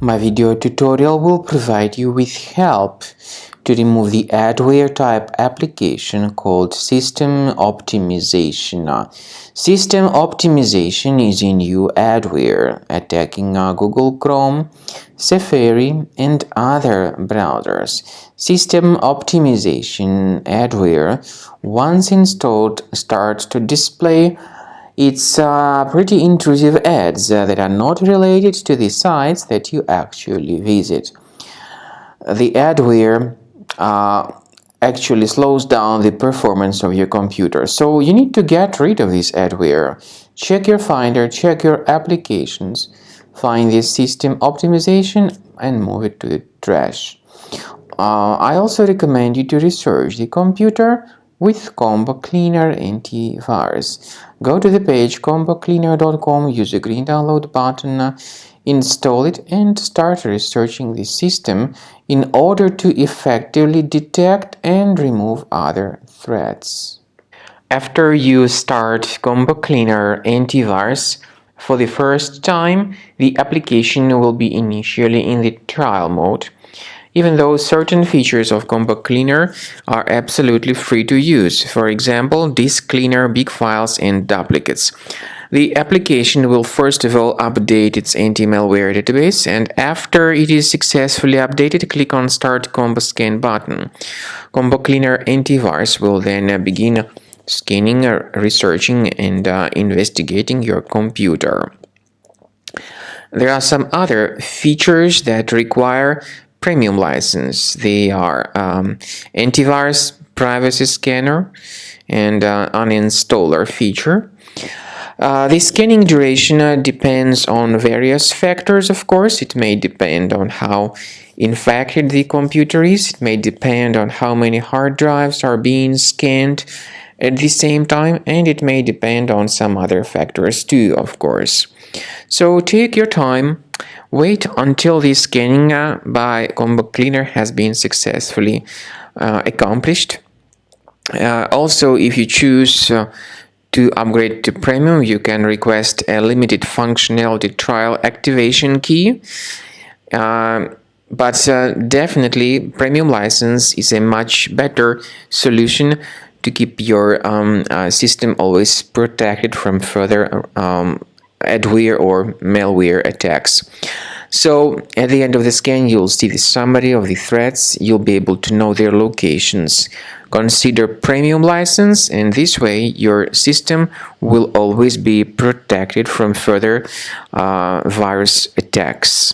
My video tutorial will provide you with help to remove the adware type application called System Optimization. System Optimization is a new adware attacking Google Chrome, Safari, and other browsers. System Optimization adware, once installed, starts to display it's pretty intrusive ads that are not related to the sites that you actually visit. The adware actually slows down the performance of your computer, so you need to get rid of this adware. Check your Finder, check your applications, find this system optimization and move it to the trash. I also recommend you to research the computer with Combo Cleaner antivirus. Go to the page combocleaner.com, use the green download button, install it and start researching the system in order to effectively detect and remove other threats. After you start Combo Cleaner antivirus for the first time, the application will be initially in the trial mode, even though certain features of Combo Cleaner are absolutely free to use. For example, disk cleaner, big files, and duplicates. The application will first of all update its anti-malware database, and after it is successfully updated, click on Start Combo Scan button. Combo Cleaner antivirus will then begin scanning, researching, and investigating your computer. There are some other features that require premium license. They are antivirus, privacy scanner, and uninstaller feature. The scanning duration depends on various factors, of course. It may depend on how infected the computer is. It may depend on how many hard drives are being scanned at the same time, and it may depend on some other factors too, of course. So take your time. Wait until the scanning by Combo Cleaner has been successfully accomplished. Also, if you choose to upgrade to Premium, you can request a limited functionality trial activation key. But definitely, Premium license is a much better solution to keep your system always protected from further adware or malware attacks. So at the end of the scan, you'll see the summary of the threats. You'll be able to know their locations. Consider premium license, and this way your system will always be protected from further virus attacks.